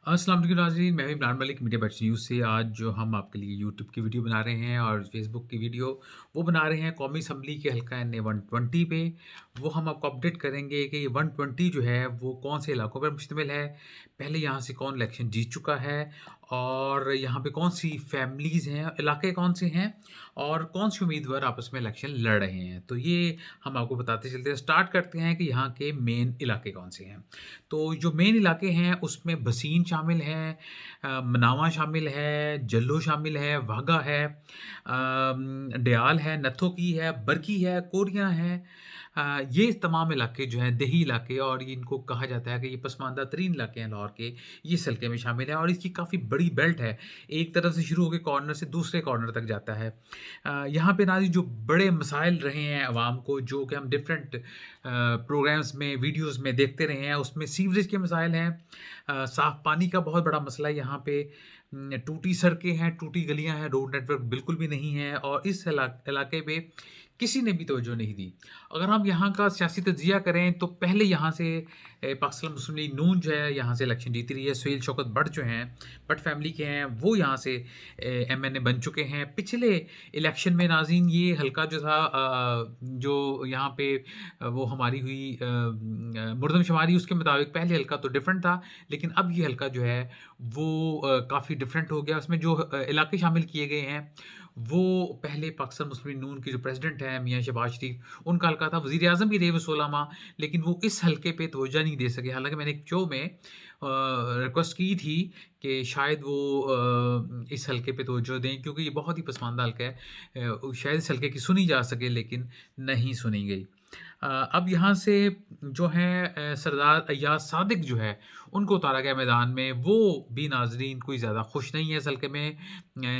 अस्सलाम वालेकुम नाज़रीन, मैं हूं Imran Malik media but news से। आज जो हम आपके लिए यूट्यूब की वीडियो बना रहे हैं और फेसबुक की वीडियो वो बना रहे हैं कौमी असम्बली के हल्का एन ए 120 पे। वो हम आपको अपडेट करेंगे कि ये 120 जो है वो कौन से इलाकों पर मुश्तमिल है, पहले यहाँ से कौन इलेक्शन जीत चुका है और यहाँ पे कौन सी फैमिलीज़ हैं, इलाके कौन से हैं और कौन से उम्मीदवार आपस में इलेक्शन लड़ रहे हैं। तो ये हम आपको बताते चलते हैं। स्टार्ट करते हैं कि यहाँ के मेन इलाके कौन से हैं। तो जो मेन इलाके हैं उसमें भसीन शामिल है, मनावा शामिल है, जल्लो शामिल है, वाघा है, डयाल है, नथोकी है, बरकी है, कोरियाँ है। ये तमाम इलाके जो हैं देही इलाके और ये इनको कहा जाता है कि ये पसमानदा तरीन इलाके हैं लाहौर के, ये इस हल्के में शामिल है और इसकी काफ़ी बड़ी बेल्ट है। एक तरफ से शुरू होके कॉर्नर से दूसरे कॉर्नर तक जाता है। यहाँ पे नाज़रीन जो बड़े मसाइल रहे हैं अवाम को, जो कि हम डिफरेंट प्रोग्राम्स में, वीडियोज़ में देखते रहे हैं, उसमें सीवरेज के मसाइल हैं। साफ़ पानी का बहुत बड़ा मसला है यहाँ पे। टूटी सड़कें हैं, टूटी गलियाँ हैं, रोड नेटवर्क बिल्कुल भी नहीं है और इस इलाके पे किसी ने भी तवज्जो नहीं दी। अगर हम यहाँ का सियासी तज्ज़िया करें तो पहले यहाँ से पाकिस्तान मुस्लिम लीग नून जो है यहाँ से इलेक्शन जीती रही है। सुहेल शौकत भट्ट जो हैं, भट्ट फैमिली के हैं, वो यहाँ से एमएनए बन चुके हैं। पिछले इलेक्शन में नाज़रीन ये हल्का जो था, जो यहाँ पे वो हमारी हुई मुर्दमशुमारी, उसके मुताबिक पहले हल्का तो डिफरेंट था, लेकिन अब ये हल्का जो है वो काफ़ी डिफरेंट हो गया। उसमें जो इलाके शामिल किए गए हैं वो पहले पाकिस्तान मुस्लिम लीग नून के जो प्रेसिडेंट हैं मियाँ शहबाज शरीफ, उनका हल्का था। वज़ीर आज़म भी रहे वो 16 माह, लेकिन वो इस हल्के पे तवज्जो नहीं दे सके। हालाँकि मैंने एक शो में रिक्वेस्ट की थी कि शायद वो इस हल्के पे तवज्जो दें क्योंकि ये बहुत ही पसमानदा हल्का है। शायद इस हल्के की सुनी जा सके, लेकिन नहीं सुनी गई। अब यहाँ से जो हैं सरदार अय्याज सादिक जो है, उनको उतारा गया मैदान में। वो भी नाज़रीन कोई ज़्यादा खुश नहीं है इस हल्के में,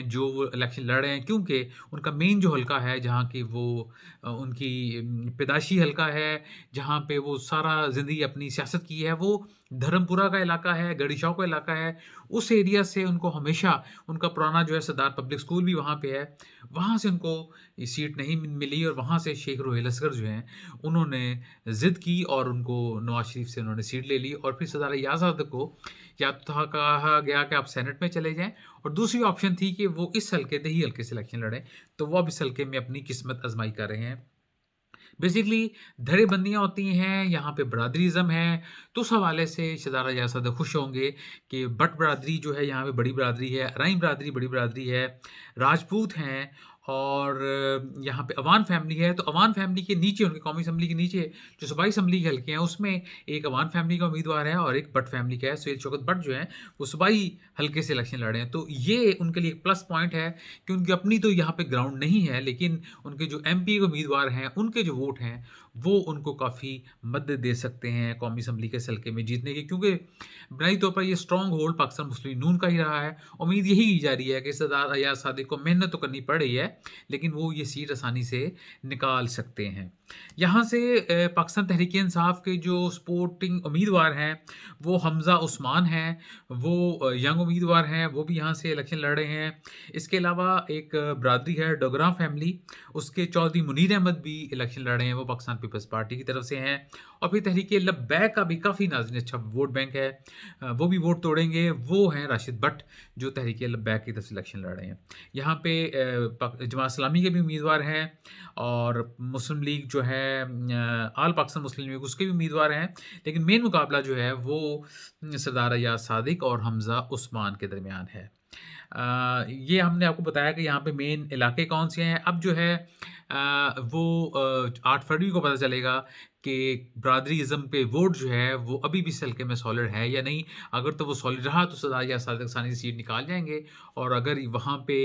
जो वो इलेक्शन लड़ रहे हैं, क्योंकि उनका मेन जो हल्का है जहाँ की वो उनकी पैदाइशी हल्का है, जहाँ पे वो सारा ज़िंदगी अपनी सियासत की है, वो धर्मपुरा का इलाका है, गड़ीशॉ का इलाका है। उस एरिया से उनको हमेशा उनका पुराना जो है सरदार पब्लिक स्कूल भी वहाँ पे है, वहाँ से उनको ये सीट नहीं मिली और वहाँ से शेख रोहेल असगर जो हैं उन्होंने ज़िद की और उनको नवाज़ शरीफ से उन्होंने सीट ले ली और फिर सरदार अय्याज़ सादिक को या तो था कहा गया कि आप सेनेट में चले जाएँ और दूसरी ऑप्शन थी कि वो इस हल्के देही हल्के से इलेक्शन लड़ें। तो वो अब इस हल्के में अपनी किस्मत आज़माई कर रहे हैं। बेसिकली धड़ेबंदियाँ होती हैं, यहाँ पे बरादरीज़्म है, तो उस हवाले से शहज़ादा अय्याज़ सादिक खुश होंगे कि भट्ट बरादरी जो है यहाँ पे बड़ी बरादरी है, अराइन बरादरी बड़ी बरादरी है, राजपूत हैं और यहाँ पे अवान फैमिली है। तो अवान फैमिली के नीचे, उनकी कौमी असम्बली के नीचे जो सूबाई असम्बली के हल्के हैं, उसमें एक अवान फैमिली का उम्मीदवार है और एक भट्ट फैमिली का है। सुहेल शौकत भट्ट जो हैं, वो सूबाई हल्के से इलेक्शन लड़ रहे हैं। तो ये उनके लिए एक प्लस पॉइंट है कि उनकी अपनी तो यहाँ पे ग्राउंड नहीं है, लेकिन उनके जो एमपी के उम्मीदवार हैं, उनके जो वोट हैं, वो उनको काफ़ी मदद दे सकते हैं कौमी असम्बली के इस हल्के में जीतने की, क्योंकि बुनियादी तौर पर ये स्ट्रॉन्ग होल्ड पाकिस्तान मुस्लिम लीग नून का ही रहा है। उम्मीद यही की जा रही है कि सरदार अय्याज़ सादिक को मेहनत तो करनी पड़ रही है, लेकिन वो ये सीट आसानी से निकाल सकते हैं। यहाँ से पाकिस्तान तहरीक-ए-इंसाफ के जो सपोर्टिंग उम्मीदवार हैं, वो हमज़ा उस्मान हैं, वो यंग उम्मीदवार हैं, वो भी यहाँ से इलेक्शन लड़ रहे हैं। इसके अलावा एक बरादरी है डोगरा फैमिली, उसके चौधरी मुनीर अहमद भी इलेक्शन लड़ रहे हैं, वो पाकिस्तान पीपल्स पार्टी की तरफ से हैं और फिर तहरीक लब्बैक का भी काफ़ी नाज़रीन अच्छा वोट बैंक है, वो भी वोट तोड़ेंगे, वो हैं राशिद भट्ट, जो तहरीक लब्बैक की तरफ से इलेक्शन लड़ रहे हैं। यहाँ पे जमात इस्लामी के भी उम्मीदवार हैं और मुस्लिम लीग जो है आल पाकिस्तान मुस्लिम लीग, उसके भी उम्मीदवार हैं, लेकिन मेन मुकाबला जो है वो सरदार अय्याज़ सादिक और हमज़ा उस्मान के दरमियान है। ये हमने आपको बताया कि यहाँ पे मेन इलाके कौन से हैं। अब जो है वो 8 फरवरी को पता चलेगा कि बरादरीज़्म पे वोट जो है वो अभी भी इस हल्के में सॉलिड है या नहीं। अगर तो वो सॉलिड रहा तो सरदार अय्याज़ सादिक आसानी से सीट निकाल जाएँगे और अगर वहाँ पे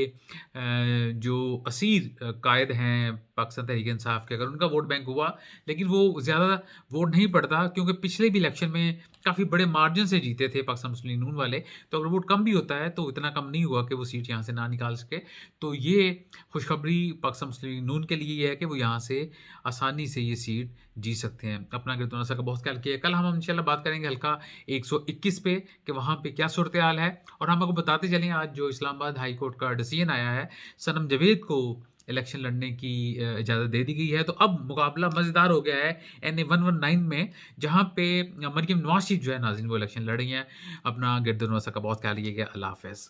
जो असीर कायद हैं पाकिस्तान तहरीक-ए-इंसाफ के, अगर उनका वोट बैंक हुआ, लेकिन वो ज़्यादा वोट नहीं पड़ता क्योंकि पिछले भी इलेक्शन में काफ़ी बड़े मार्जिन से जीते थे पाकिस्तान मुस्लिम लीग नून वाले, तो अगर वोट कम भी होता है तो इतना कम नहीं हुआ कि वो सीट यहाँ से ना निकाल सके। तो ये खुशखबरी पाकिस्तान मुस्लिम लीग नून के लिए ये है कि वो यहाँ से आसानी से ये सीट जीत सकते हैं। अपना गिरदौना का बहुत ख्याल किया। कल हम इंशाल्लाह बात करेंगे हल्का 121 पे कि वहाँ पे क्या सूरत हाल है और हम आपको बताते चलें आज जो इस्लामाबाद हाई कोर्ट का डिसीजन आया है सनम जवेद को इलेक्शन लड़ने की इजाज़त दे दी गई है। तो अब मुकाबला मज़ेदार हो गया है एनए 119 में, जहाँ पे मरियम नवाज़ शरीफ जो है नाज़रीन वो इलेक्शन लड़ रही हैं। अपना गिरदनवासा का बहुत ख्याल रखिएगा। अल्लाह हाफ़िज़।